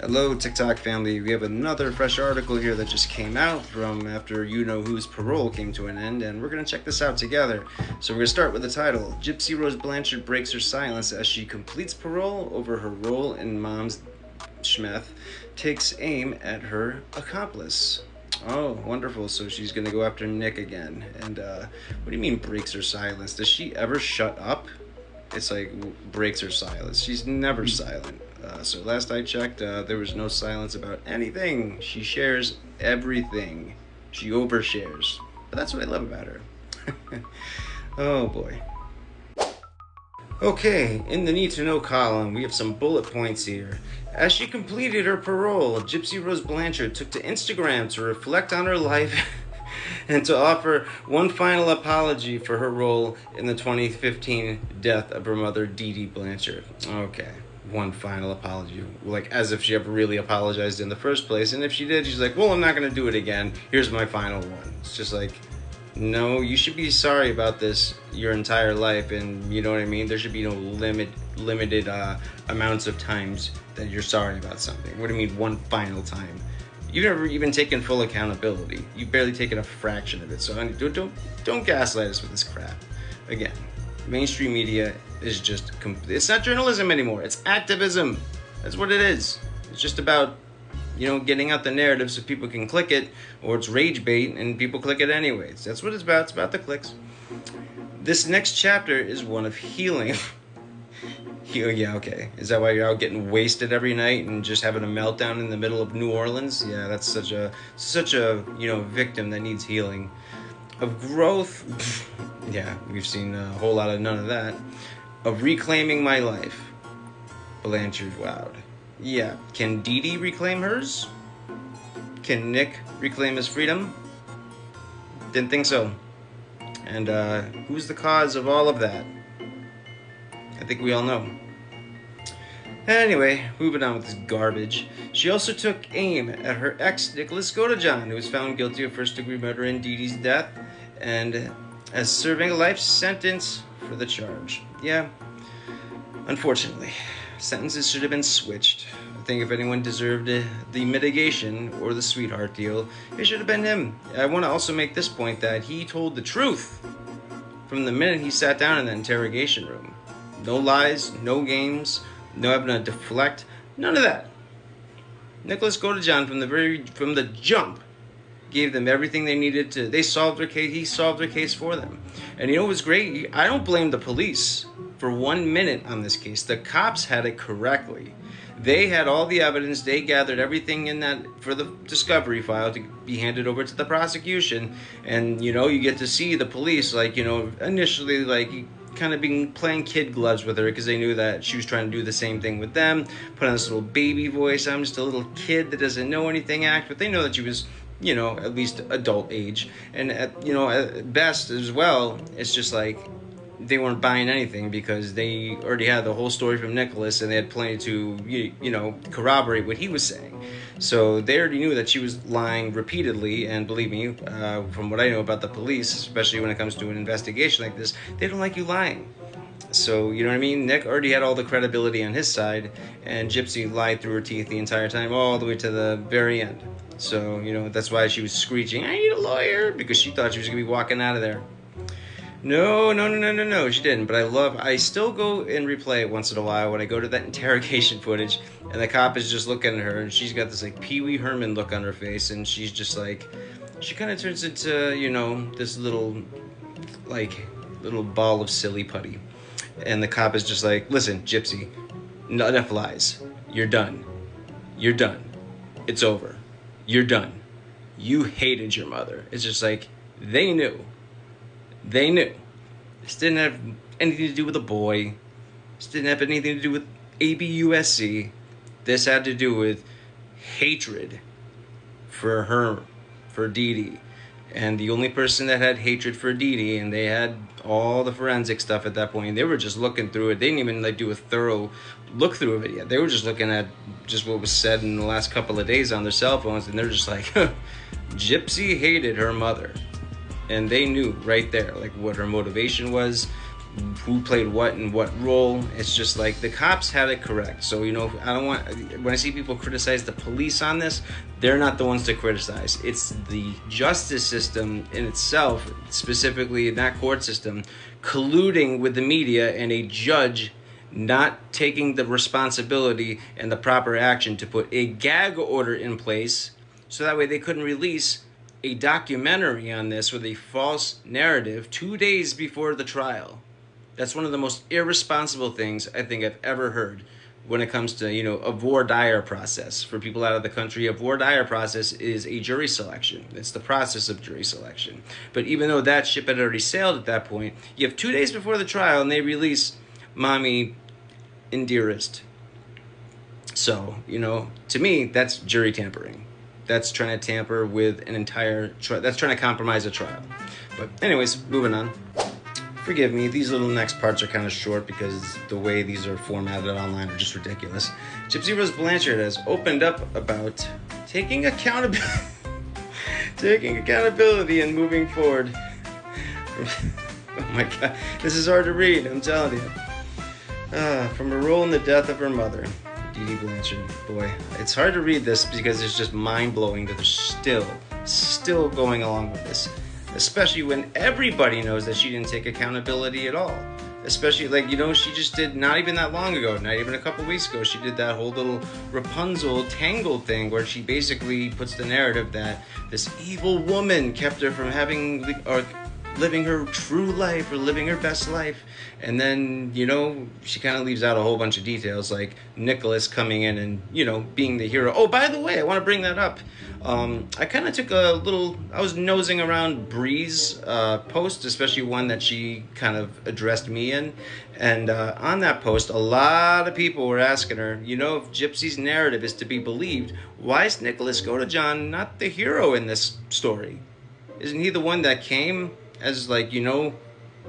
Hello TikTok family, we have another fresh article here that just came out from after You Know Who's parole came to an end, and we're going to check this out together. So we're going to start with the title. Gypsy Rose Blanchard breaks her silence as she completes parole over her role in Mom's Schmeth, takes aim at her accomplice. Oh, wonderful. So she's going to go after Nick again. And what do you mean breaks her silence? Does she ever shut up? It's like breaks her silence. She's never silent. So last I checked, there was no silence about anything. She shares everything. She overshares. But that's what I love about her. Oh boy. Okay, in the need to know column, we have some bullet points here. As she completed her parole, Gypsy Rose Blanchard took to Instagram to reflect on her life and to offer one final apology for her role in the 2015 death of her mother, Dee Dee Blanchard. Okay, one final apology. Like, as if she ever really apologized in the first place. And if she did, she's like, well, I'm not going to do it again. Here's my final one. It's just like, no, you should be sorry about this your entire life. And you know what I mean? There should be no limited amounts of times that you're sorry about something. What do you mean one final time? You've never even taken full accountability. You've barely taken a fraction of it. So don't gaslight us with this crap. Again, mainstream media is just, it's not journalism anymore. It's activism. That's what it is. It's just about, you know, getting out the narrative so people can click it, or it's rage bait and people click it anyways. That's what it's about. It's about the clicks. This next chapter is one of healing. Yeah, okay. Is that why you're out getting wasted every night and just having a meltdown in the middle of New Orleans? Yeah, that's such a you know, victim that needs healing. Of growth, yeah, we've seen a whole lot of none of that. Of reclaiming my life, Blanchard vowed. Yeah, can Dee Dee reclaim hers? Can Nick reclaim his freedom? Didn't think so. And who's the cause of all of that? I think we all know. Anyway, moving on with this garbage. She also took aim at her ex, Nicholas Godejohn, who was found guilty of first-degree murder in Dee Dee's death, and as serving a life sentence for the charge. Yeah, unfortunately, sentences should have been switched. I think if anyone deserved the mitigation or the sweetheart deal, it should have been him. I want to also make this point that he told the truth from the minute he sat down in the interrogation room. No lies, no games, no having to deflect, none of that. Nicholas Godejohn from the jump gave them everything they needed to. They solved their case. He solved their case for them. And you know what was great? I don't blame the police for 1 minute on this case. The cops had it correctly. They had all the evidence. They gathered everything in that for the discovery file to be handed over to the prosecution. And, you know, you get to see the police, like, you know, initially, like, kind of playing kid gloves with her because they knew that she was trying to do the same thing with them, put on this little baby voice, I'm just a little kid that doesn't know anything act, but they know that she was, you know, at least adult age. And at, you know, at best as well, it's just like they weren't buying anything because they already had the whole story from Nicholas and they had plenty to, you know, corroborate what he was saying. So they already knew that she was lying repeatedly, and believe me, from what I know about the police, especially when it comes to an investigation like this, they don't like you lying. So, you know what I mean? Nick already had all the credibility on his side, and Gypsy lied through her teeth the entire time, all the way to the very end. So, you know, that's why she was screeching, I need a lawyer, because she thought she was going to be walking out of there. No, she didn't. But I still go and replay it once in a while when I go to that interrogation footage and the cop is just looking at her and she's got this like Pee Wee Herman look on her face and she's just like, she kind of turns into, you know, this little ball of silly putty. And the cop is just like, listen, Gypsy, enough lies. You're done. You're done. It's over. You're done. You hated your mother. It's just like, they knew. They knew. This didn't have anything to do with a boy. This didn't have anything to do with ABUSC. This had to do with hatred for her, for Dee Dee. And the only person that had hatred for Dee Dee, and they had all the forensic stuff at that point, they were just looking through it. They didn't even like do a thorough look through of it yet. They were just looking at just what was said in the last couple of days on their cell phones, and they're just like, Gypsy hated her mother. And they knew right there, like, what her motivation was, who played what in what role. It's just like the cops had it correct. So, you know, I don't want, when I see people criticize the police on this, they're not the ones to criticize. It's the justice system in itself, specifically that court system, colluding with the media and a judge not taking the responsibility and the proper action to put a gag order in place so that way they couldn't release a documentary on this with a false narrative 2 days before the trial. That's one of the most irresponsible things I think I've ever heard when it comes to, you know, a voir dire process. For people out of the country, a voir dire process is a jury selection. It's the process of jury selection. But even though that ship had already sailed at that point, you have 2 days before the trial and they release Mommy and Dearest. So, you know, to me, that's jury tampering. That's trying to tamper with an entire trial. That's trying to compromise a trial. But anyways, moving on. Forgive me, these little next parts are kind of short because the way these are formatted online are just ridiculous. Gypsy Rose Blanchard has opened up about taking accountability and moving forward. Oh my God, this is hard to read, I'm telling you. From a role in the death of her mother, Dee Blanchard. Boy, it's hard to read this because it's just mind-blowing that they're still going along with this. Especially when everybody knows that she didn't take accountability at all. Especially, like, you know, she just did, not even that long ago, not even a couple weeks ago, she did that whole little Rapunzel tangled thing where she basically puts the narrative that this evil woman kept her from having, or living her true life or living her best life. And then, you know, she kind of leaves out a whole bunch of details like Nicholas coming in and, you know, being the hero. Oh, by the way, I want to bring that up. I kind of took I was nosing around Bree's post, especially one that she kind of addressed me in. And on that post, a lot of people were asking her, you know, if Gypsy's narrative is to be believed, why is Nicholas Godejohn not the hero in this story? Isn't he the one that came as, like, you know,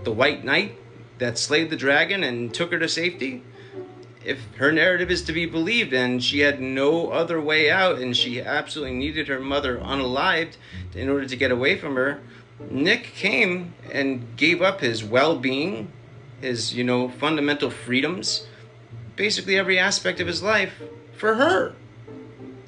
the white knight that slayed the dragon and took her to safety? If her narrative is to be believed and she had no other way out and she absolutely needed her mother unalived in order to get away from her, Nick came and gave up his well-being, his, you know, fundamental freedoms, basically every aspect of his life for her.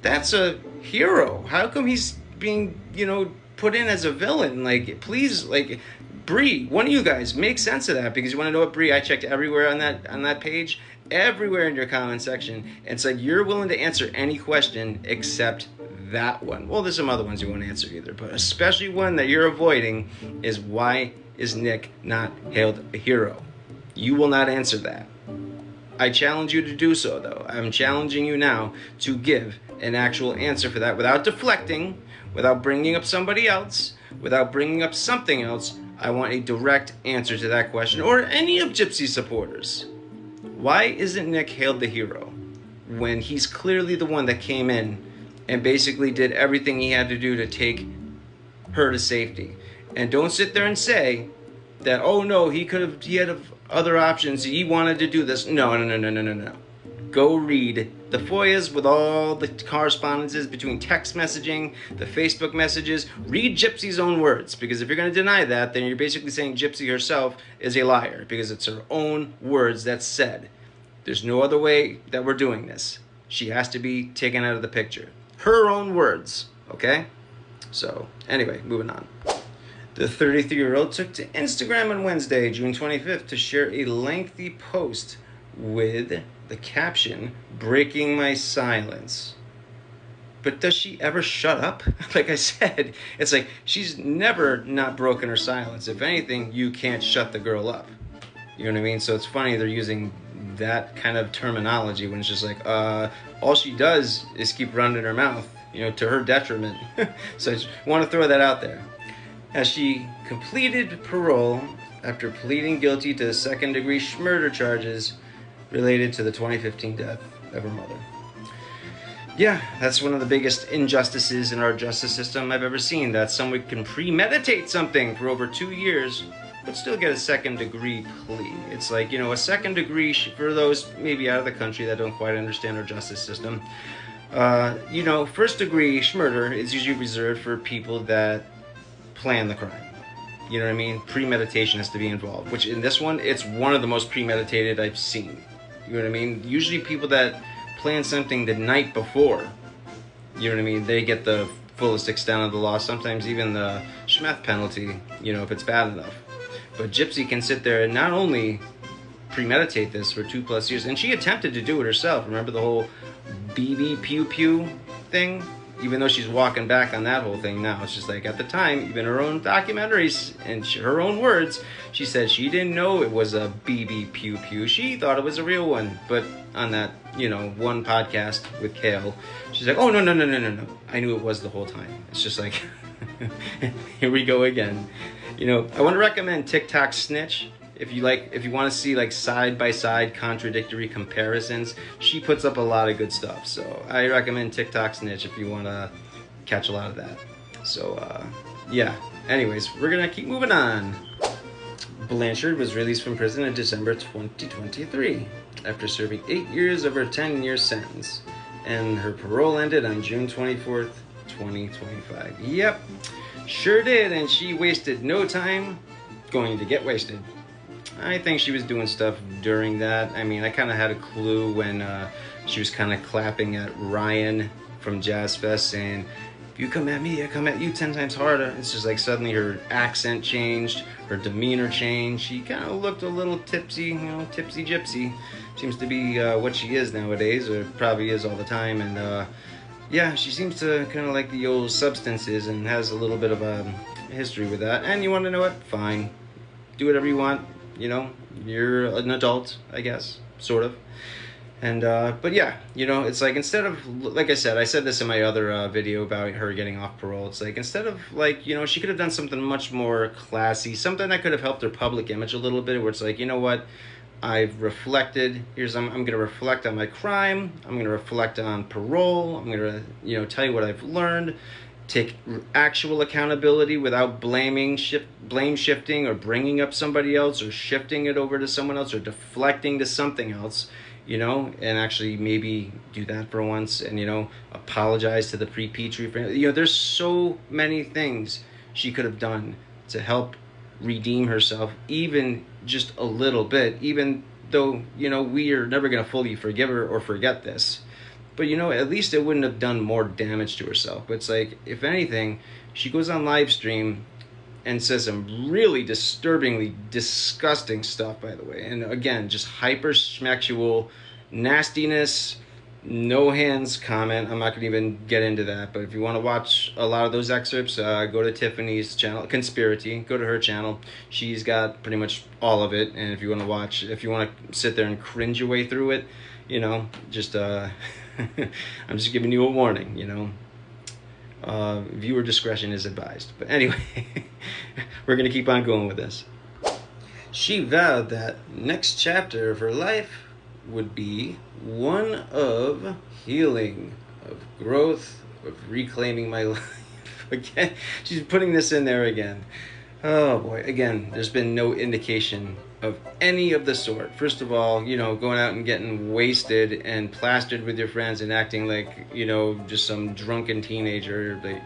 That's a hero. How come he's being, you know, put in as a villain? Like, please, like, Bree, one of you guys, make sense of that, because you want to know what, Bree, I checked everywhere on that page, everywhere in your comment section, and it's like you're willing to answer any question except that one. Well, there's some other ones you won't answer either, but especially one that you're avoiding is, why is Nick not hailed a hero? You will not answer that. I challenge you to do so, though. I'm challenging you now to give an actual answer for that without deflecting, without bringing up somebody else, without bringing up something else. I want a direct answer to that question, or any of Gypsy's supporters. Why isn't Nick hailed the hero when he's clearly the one that came in and basically did everything he had to do to take her to safety? And don't sit there and say that, oh no, he had other options, he wanted to do this. No. Go read the FOIAs with all the correspondences between text messaging, the Facebook messages. Read Gypsy's own words, because if you're going to deny that, then you're basically saying Gypsy herself is a liar, because it's her own words that said. There's no other way that we're doing this. She has to be taken out of the picture. Her own words, okay? So, anyway, moving on. The 33-year-old took to Instagram on Wednesday, June 25th, to share a lengthy post with the caption, "Breaking my silence." But does she ever shut up? Like I said, it's like she's never not broken her silence. If anything, you can't shut the girl up. You know what I mean? So it's funny they're using that kind of terminology when it's just like, all she does is keep running her mouth, you know, to her detriment. So I just want to throw that out there. As she completed parole after pleading guilty to second-degree murder charges related to the 2015 death of her mother. Yeah, that's one of the biggest injustices in our justice system I've ever seen, that someone can premeditate something for over 2 years but still get a second-degree plea. It's like, you know, a second-degree, for those maybe out of the country that don't quite understand our justice system, you know, first-degree murder is usually reserved for people that plan the crime. You know what I mean? Premeditation has to be involved, which in this one, it's one of the most premeditated I've seen. You know what I mean? Usually people that plan something the night before, you know what I mean, they get the fullest extent of the law, sometimes even the schmeth penalty, you know, if it's bad enough. But Gypsy can sit there and not only premeditate this for 2+ years, and she attempted to do it herself. Remember the whole BB pew pew thing? Even though she's walking back on that whole thing now, it's just like at the time, even her own documentaries and her own words, she said she didn't know it was a BB pew pew. She thought it was a real one. But on that, you know, one podcast with Kale, she's like, oh, no. I knew it was the whole time. It's just like, here we go again. You know, I want to recommend TikTok Snitch. If you want to see like side-by-side contradictory comparisons, she puts up a lot of good stuff. So I recommend TikTok Snitch if you want to catch a lot of that. So yeah, anyways, we're going to keep moving on. Blanchard was released from prison in December 2023 after serving 8 years of her 10-year sentence. And her parole ended on June 24th, 2025. Yep, sure did, and she wasted no time going to get wasted. I think she was doing stuff during that. I mean, I kind of had a clue when she was kind of clapping at Ryan from Jazz Fest saying, if you come at me, I come at you 10 times harder. It's just like suddenly her accent changed, her demeanor changed. She kind of looked a little tipsy, you know, tipsy gypsy. Seems to be what she is nowadays, or probably is all the time. And yeah, she seems to kind of like the old substances and has a little bit of a history with that. And you want to know what? Fine. Do whatever you want. You know, you're an adult, I guess, sort of. And, but yeah, you know, it's like instead of, like I said this in my other video about her getting off parole. It's like instead of like, you know, she could have done something much more classy, something that could have helped her public image a little bit, where it's like, you know what, I've reflected, I'm going to reflect on my crime, I'm going to reflect on parole, I'm going to, you know, tell you what I've learned. Take actual accountability without blame shifting or bringing up somebody else or shifting it over to someone else or deflecting to something else, you know, and actually maybe do that for once and, you know, apologize to the pre-Petrie family. You know, there's so many things she could have done to help redeem herself, even just a little bit, even though, you know, we are never going to fully forgive her or forget this. But, you know, at least it wouldn't have done more damage to herself. But it's like, if anything, she goes on live stream and says some really disturbingly disgusting stuff, by the way. And again, just hyper-schmexual nastiness, no hands comment. I'm not going to even get into that. But if you want to watch a lot of those excerpts, go to Tiffany's channel, Conspiracy. Go to her channel. She's got pretty much all of it. And if you want to watch, if you want to sit there and cringe your way through it, you know, just... I'm just giving you a warning, you know. Viewer discretion is advised. But anyway, we're going to keep on going with this. She vowed that next chapter of her life would be one of healing, of growth, of reclaiming my life. Again, she's putting this in there again. Oh boy, again, there's been no indication of any of the sort. First of all, you know, going out and getting wasted and plastered with your friends and acting like, you know, just some drunken teenager, like,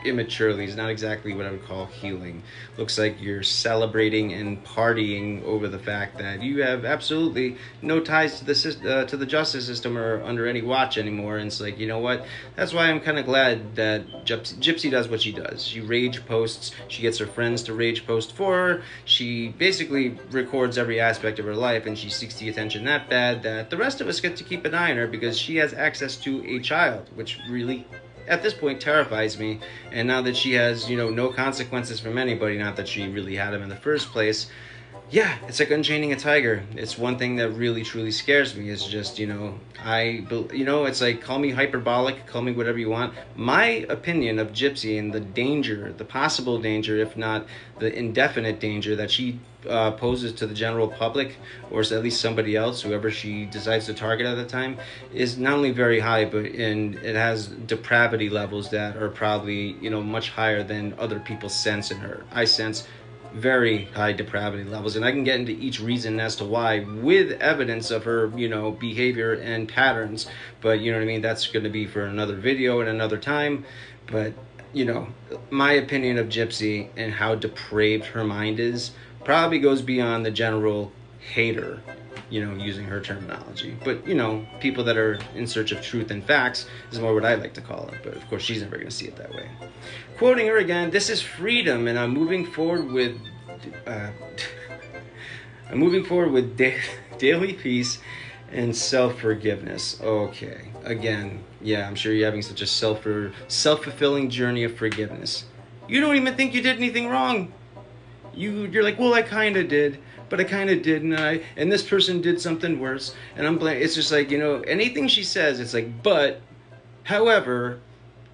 immaturely is not exactly what I would call healing. Looks like you're celebrating and partying over the fact that you have absolutely no ties to the justice system or under any watch anymore. And it's like, you know what? That's why I'm kind of glad that Gypsy does what she does. She rage posts. She gets her friends to rage post for her. She basically records every aspect of her life, and she seeks the attention that bad that the rest of us get to keep an eye on her because she has access to a child, which really, at this point, terrifies me. And now that she has, you know, no consequences from anybody, not that she really had them in the first place, yeah, it's like unchaining a tiger. It's one thing that really, truly scares me. Is just, you know, it's like, call me hyperbolic, call me whatever you want. My opinion of Gypsy and the danger, the possible danger, if not the indefinite danger that she poses to the general public, or at least somebody else, whoever she decides to target at the time, is not only very high, but it has depravity levels that are probably, you know, much higher than other people sense in her. I sense very high depravity levels, and I can get into each reason as to why with evidence of her, you know, behavior and patterns. But you know what I mean, that's going to be for another video and another time. But you know, my opinion of Gypsy and how depraved her mind is probably goes beyond the general hater, using her terminology. But, people that are in search of truth and facts is more what I like to call it. But of course, she's never going to see it that way. Quoting her again, "This is freedom, and I'm moving forward with, daily peace and self-forgiveness." Okay, again, yeah, I'm sure you're having such a self-fulfilling journey of forgiveness. You don't even think you did anything wrong. You're like, well, I kind of did, but I kind of didn't. And this person did something worse, and I'm blaming. It's just like, anything she says, it's like, but, however.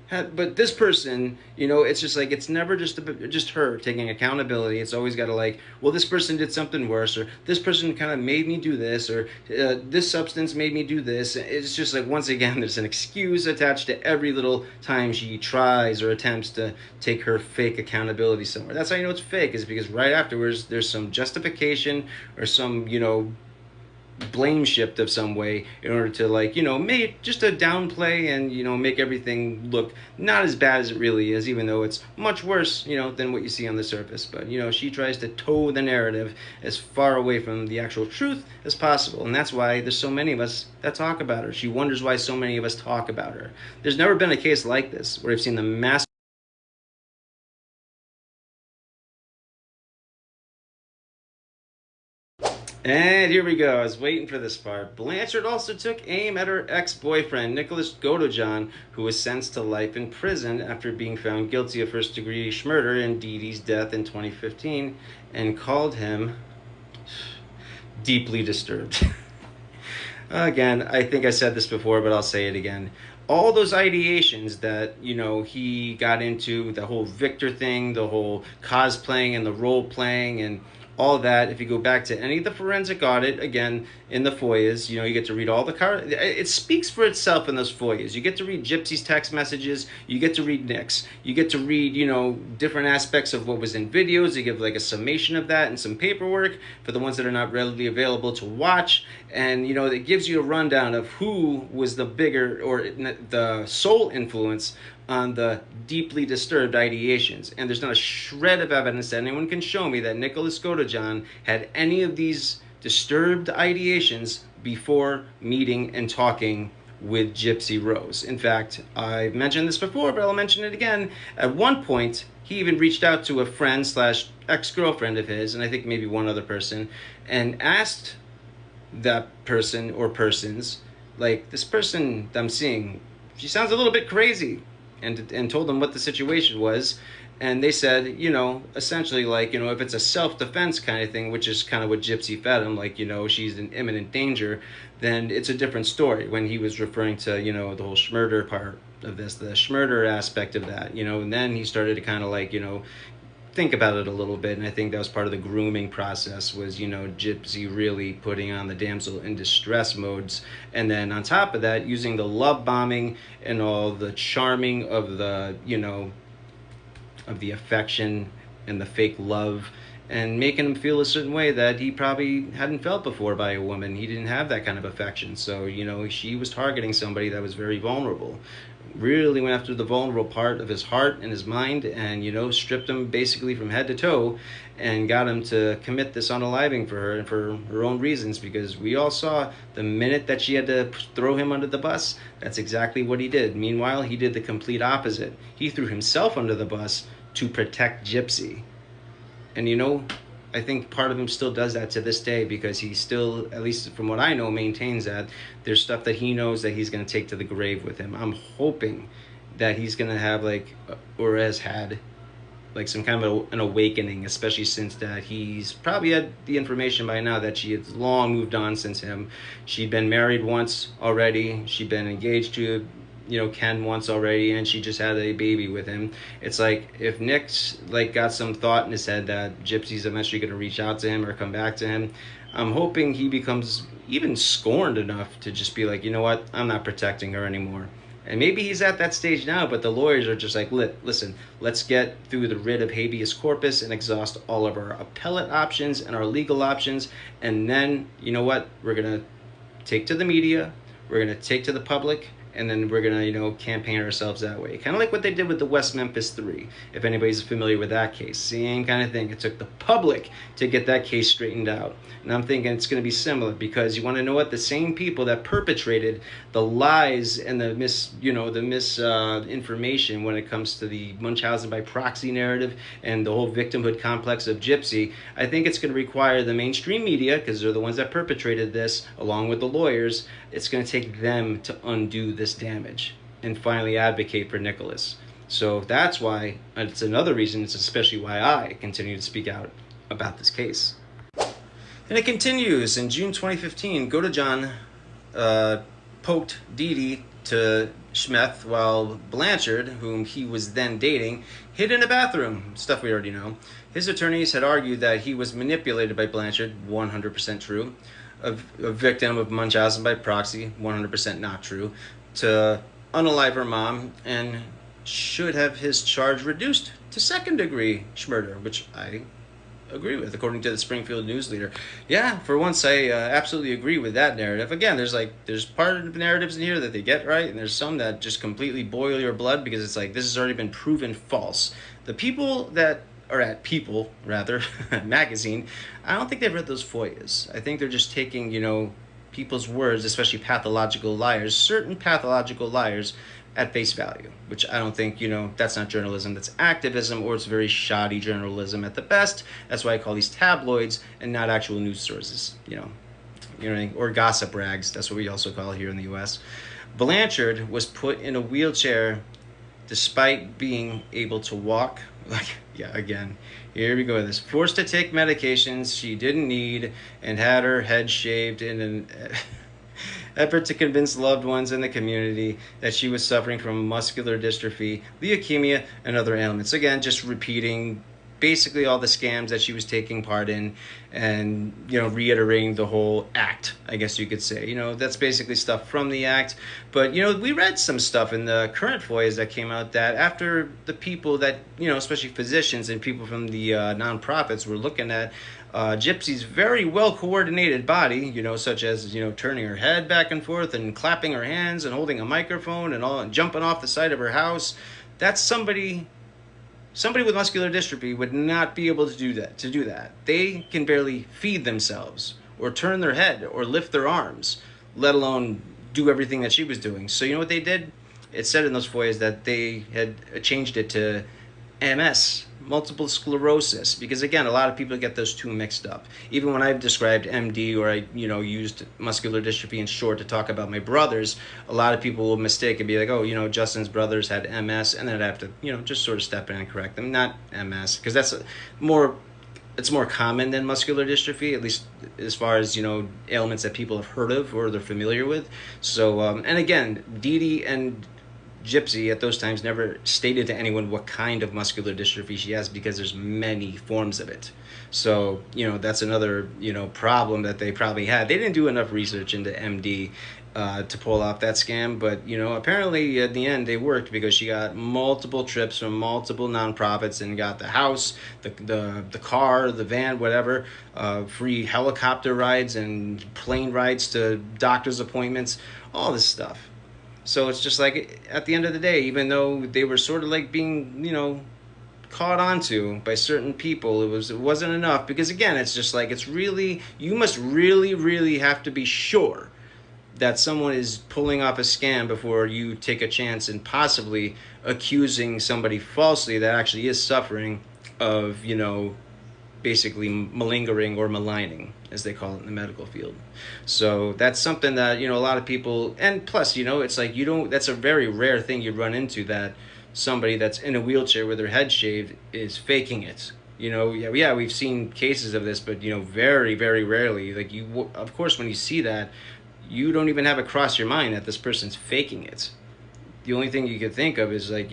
But this person, it's just like, it's never just her taking accountability. It's always got to like, well, this person did something worse, or this person kind of made me do this, or this substance made me do this. It's just like, once again, there's an excuse attached to every little time she tries or attempts to take her fake accountability somewhere. That's how you know it's fake, is because right afterwards, there's some justification or some, blame shift of some way in order to make just a downplay and make everything look not as bad as it really is, even though it's much worse than what you see on the surface. But she tries to toe the narrative as far away from the actual truth as possible, and that's why there's so many of us that talk about her. She wonders why so many of us talk about her. There's never been a case like this where I've seen the mass. And here we go. I was waiting for this part. Blanchard also took aim at her ex-boyfriend, Nicholas Godejohn, who was sentenced to life in prison after being found guilty of first-degree murder in Dee Dee's death in 2015, and called him deeply disturbed. Again, I think I said this before, but I'll say it again. All those ideations that, he got into, the whole Victor thing, the whole cosplaying and the role-playing and all that, if you go back to any of the forensic audit, again, in the FOIAs, you get to read all the it speaks for itself in those FOIAs. You get to read Gypsy's text messages, you get to read Nick's, you get to read, different aspects of what was in videos. They give like a summation of that and some paperwork for the ones that are not readily available to watch. And, it gives you a rundown of who was the bigger or the sole influence on the deeply disturbed ideations. And there's not a shred of evidence that anyone can show me that Nicholas Godejohn had any of these disturbed ideations before meeting and talking with Gypsy Rose. In fact, I've mentioned this before, but I'll mention it again. At one point, he even reached out to a friend / ex-girlfriend of his, and I think maybe one other person, and asked that person or persons, like, this person that I'm seeing, she sounds a little bit crazy. And told them what the situation was, and they said, essentially like, if it's a self-defense kind of thing, which is kind of what Gypsy fed him, like, she's in imminent danger, then it's a different story. When he was referring to, the whole Schmurder part of this, the Schmurder aspect of that, and then he started to kind of like, think about it a little bit, and I think that was part of the grooming process, was Gypsy really putting on the damsel in distress modes, and then on top of that using the love bombing and all the charming of the of the affection and the fake love, and making him feel a certain way that he probably hadn't felt before by a woman. He didn't have that kind of affection, so she was targeting somebody that was very vulnerable. Really went after the vulnerable part of his heart and his mind, and stripped him basically from head to toe, and got him to commit this unaliving for her, and for her own reasons, because we all saw the minute that she had to throw him under the bus, that's exactly what he did. Meanwhile, he did the complete opposite. He threw himself under the bus to protect Gypsy. And I think part of him still does that to this day, because he still, at least from what I know, maintains that there's stuff that he knows that he's going to take to the grave with him. I'm hoping that he's going to have or has had some kind of an awakening, especially since that he's probably had the information by now that she had long moved on since him. She'd been married once already. She'd been engaged to Ken once already, and she just had a baby with him. It's like, if Nick's got some thought in his head that Gypsy's eventually going to reach out to him or come back to him, I'm hoping he becomes even scorned enough to just be like, you know what, I'm not protecting her anymore. And maybe he's at that stage now, but the lawyers are just like, listen, let's get through the writ of habeas corpus and exhaust all of our appellate options and our legal options, and then, you know what, we're going to take to the media, we're going to take to the public, and then we're gonna, campaign ourselves that way. Kind of like what they did with the West Memphis 3, if anybody's familiar with that case. Same kind of thing. It took the public to get that case straightened out. And I'm thinking it's gonna be similar, because you want to know what? The same people that perpetrated the lies and the misinformation when it comes to the Munchausen by proxy narrative and the whole victimhood complex of Gypsy, I think it's going to require the mainstream media, because they're the ones that perpetrated this, along with the lawyers. It's going to take them to undo this damage and finally advocate for Nicholas. So that's why, it's another reason, it's especially why I continue to speak out about this case. And it continues. In June 2015, Godejohn poked Dee Dee to Schmeth while Blanchard, whom he was then dating, hid in a bathroom. Stuff we already know. His attorneys had argued that he was manipulated by Blanchard, 100% true. A victim of Munchausen by proxy, 100% not true. To unalive her mom, and should have his charge reduced to second-degree murder, which I agree with, according to the Springfield News Leader. Yeah, for once I absolutely agree with that narrative. Again, there's part of the narratives in here that they get right, and there's some that just completely boil your blood, because it's like, this has already been proven false. The people that are at People, rather, magazine, I don't think they've read those FOIAs. I think they're just taking, people's words, especially pathological liars, certain pathological liars, at face value, which I don't think, that's not journalism, that's activism, or it's very shoddy journalism at the best. That's why I call these tabloids and not actual news sources, or gossip rags. That's what we also call it here in the U.S. Blanchard was put in a wheelchair despite being able to walk. Again, here we go with this. Forced to take medications she didn't need, and had her head shaved in an effort to convince loved ones in the community that she was suffering from muscular dystrophy, leukemia, and other ailments. Again, just repeating basically all the scams that she was taking part in, and reiterating the whole act, I guess you could say. That's basically stuff from the act. But we read some stuff in the current FOIAs that came out, that after the people that especially physicians and people from the nonprofits were looking at Gypsy's very well coordinated body, such as turning her head back and forth and clapping her hands and holding a microphone and all, and jumping off the side of her house. That's somebody with muscular dystrophy would not be able to do that. They can barely feed themselves or turn their head or lift their arms, let alone do everything that she was doing. So you know what they did? It said in those FOIAs that they had changed it to MS, multiple sclerosis, because again, a lot of people get those two mixed up. Even when I've described MD, or I used muscular dystrophy in short to talk about my brothers, a lot of people will mistake and be like, oh, Justin's brothers had MS, and then I have to just sort of step in and correct them. Not MS, because it's more common than muscular dystrophy, at least as far as ailments that people have heard of or they're familiar with. So and again, Dee Dee and Gypsy at those times never stated to anyone what kind of muscular dystrophy she has, because there's many forms of it. So that's another problem that they probably had. They didn't do enough research into MD to pull off that scam, but apparently at the end they worked, because she got multiple trips from multiple nonprofits and got the house, the car, the van, whatever, free helicopter rides and plane rides to doctor's appointments, all this stuff. So it's just like, at the end of the day, even though they were sort of like being, caught onto by certain people, it wasn't enough, because again, it's just like, you must really have to be sure that someone is pulling off a scam before you take a chance in possibly accusing somebody falsely that actually is suffering of, basically malingering or maligning, as they call it in the medical field. So that's something that, a lot of people, and plus, it's like, that's a very rare thing you run into, that somebody that's in a wheelchair with their head shaved is faking it. Yeah, we've seen cases of this, but, very, very rarely. Like, of course, when you see that, you don't even have it cross your mind that this person's faking it. The only thing you could think of is like,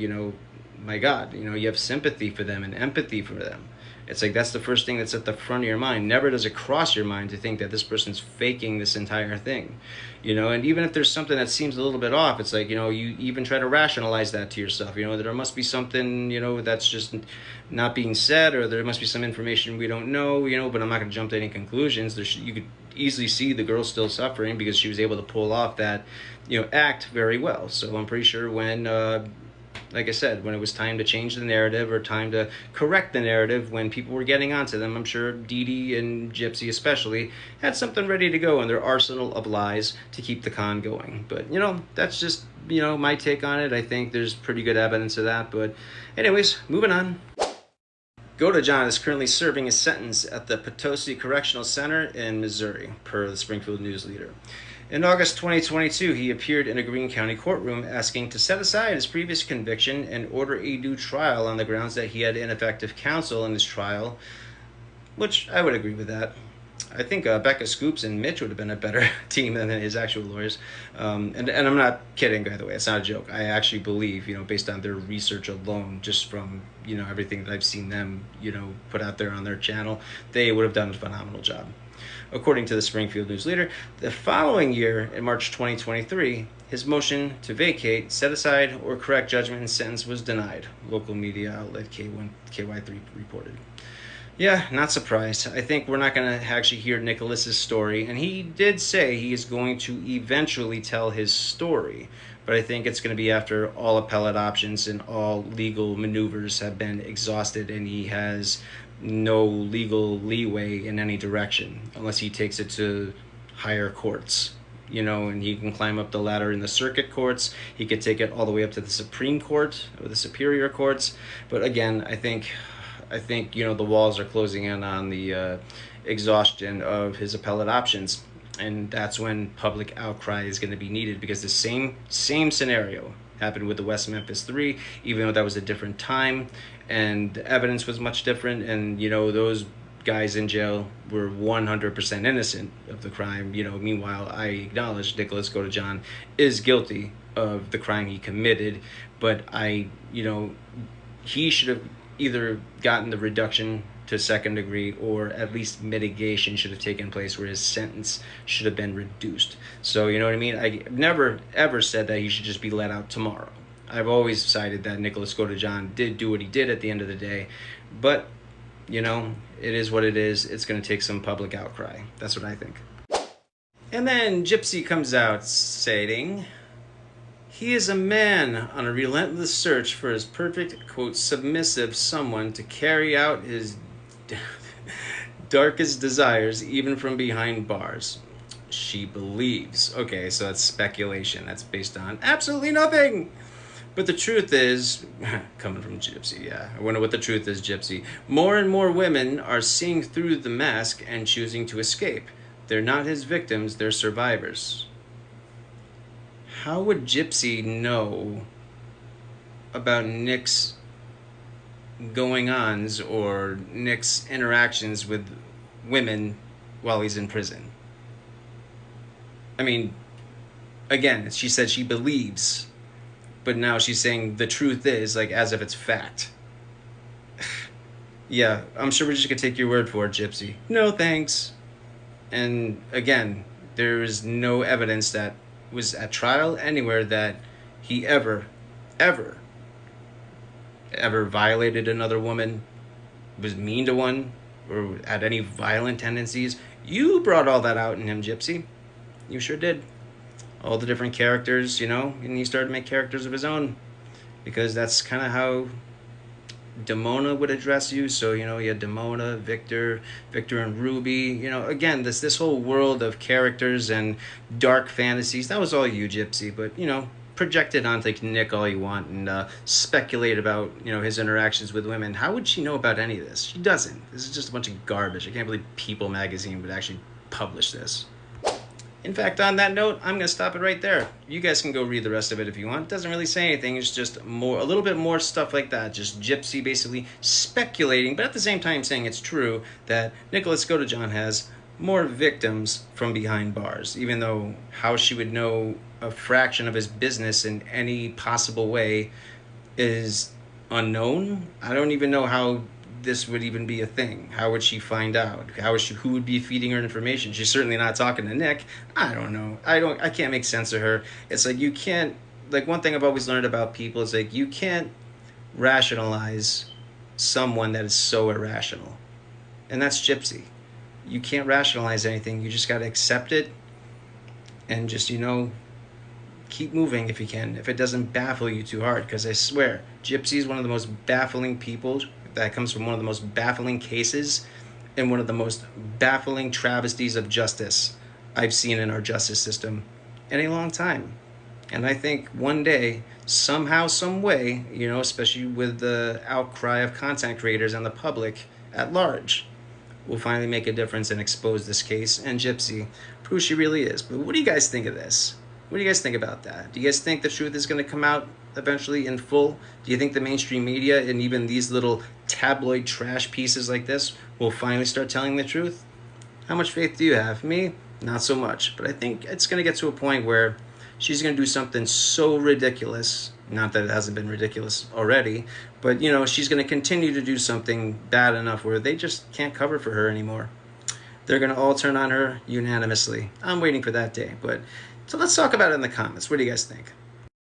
my God, you have sympathy for them and empathy for them. It's like, that's the first thing that's at the front of your mind. Never does it cross your mind to think that this person's faking this entire thing. And even if there's something that seems a little bit off, it's like, you even try to rationalize that to yourself. There must be something, that's just not being said, or there must be some information we don't know, but I'm not going to jump to any conclusions. You could easily see the girl still suffering because she was able to pull off that, act very well. So I'm pretty sure when, like I said, when it was time to change the narrative or time to correct the narrative, when people were getting onto them, I'm sure Dee Dee and Gypsy especially had something ready to go in their arsenal of lies to keep the con going. But, that's just, my take on it. I think there's pretty good evidence of that. But anyways, moving on. Godejohn is currently serving his sentence at the Potosi Correctional Center in Missouri, per the Springfield News Leader. In August 2022, he appeared in a Greene County courtroom asking to set aside his previous conviction and order a new trial on the grounds that he had ineffective counsel in his trial, which I would agree with that. I think Becca Scoops and Mitch would have been a better team than his actual lawyers. And I'm not kidding, by the way. It's not a joke. I actually believe, based on their research alone, just from, everything that I've seen them, put out there on their channel, they would have done a phenomenal job. According to the Springfield News Leader, the following year, in March 2023, his motion to vacate, set aside, or correct judgment and sentence was denied, local media outlet KY3 reported. Yeah, not surprised. I think we're not going to actually hear Nicholas's story, and he did say he is going to eventually tell his story, but I think it's going to be after all appellate options and all legal maneuvers have been exhausted, and he has no legal leeway in any direction unless he takes it to higher courts, and he can climb up the ladder in the circuit courts. He could take it all the way up to the Supreme Court or the superior courts. But again, I think the walls are closing in on the exhaustion of his appellate options, and that's when public outcry is going to be needed, because the same scenario happened with the West Memphis 3, even though that was a different time and the evidence was much different, and those guys in jail were 100% innocent of the crime. Meanwhile, I acknowledge Nicholas Godejohn is guilty of the crime he committed, but he should have either gotten the reduction to second degree, or at least mitigation should have taken place where his sentence should have been reduced. So, you know what I mean? I never, ever said that he should just be let out tomorrow. I've always cited that Nicholas Godejohn did do what he did at the end of the day. But, it is what it is. It's going to take some public outcry. That's what I think. And then Gypsy comes out stating, he is a man on a relentless search for his perfect, quote, submissive someone to carry out his darkest desires, even from behind bars. She believes. Okay, so that's speculation. That's based on absolutely nothing. But the truth is, coming from Gypsy, yeah, I wonder what the truth is, Gypsy. More and more women are seeing through the mask and choosing to escape. They're not his victims, they're survivors. How would Gypsy know about Nick's going-ons or Nick's interactions with women while he's in prison? I mean, again, she said she believes, but now she's saying the truth is, like, as if it's fact. Yeah, I'm sure we're just gonna take your word for it, Gypsy. No thanks. And again, there is no evidence that was at trial anywhere that he ever violated another woman, was mean to one, or had any violent tendencies. You brought all that out in him, Gypsy. You sure did. All the different characters, and he started to make characters of his own, because that's kind of how Demona would address you. So, you had Demona, Victor and Ruby, again, this whole world of characters and dark fantasies, that was all you, Gypsy. But, project it onto Nick all you want and speculate about, his interactions with women. How would she know about any of this? She doesn't. This is just a bunch of garbage. I can't believe People magazine would actually publish this. In fact, on that note, I'm going to stop it right there. You guys can go read the rest of it if you want. It doesn't really say anything. It's just a little bit more stuff like that. Just Gypsy basically speculating, but at the same time saying it's true that Nicholas Godejohn has more victims from behind bars, even though how she would know a fraction of his business in any possible way is unknown. I don't even know how this would even be a thing. How would she find out? Who would be feeding her information? She's certainly not talking to Nick. I don't know. I can't make sense of her. It's like, you can't, like, one thing I've always learned about people is, like, you can't rationalize someone that is so irrational. And that's Gypsy. you can't rationalize anything. You just got to accept it and just, keep moving if you can, if it doesn't baffle you too hard. Because I swear, Gypsy is one of the most baffling people. That comes from one of the most baffling cases and one of the most baffling travesties of justice I've seen in our justice system in a long time. And I think one day, somehow, some way, especially with the outcry of content creators and the public at large, will finally make a difference and expose this case and Gypsy for who she really is. But what do you guys think of this? What do you guys think about that? Do you guys think the truth is going to come out eventually in full? Do you think the mainstream media and even these little tabloid trash pieces like this will finally start telling the truth? How much faith do you have? Me, not so much. But I think it's going to get to a point where she's going to do something so ridiculous. Not that it hasn't been ridiculous already, but she's going to continue to do something bad enough where they just can't cover for her anymore. They're going to all turn on her unanimously. I'm waiting for that day. But so let's talk about it in the comments. What do you guys think?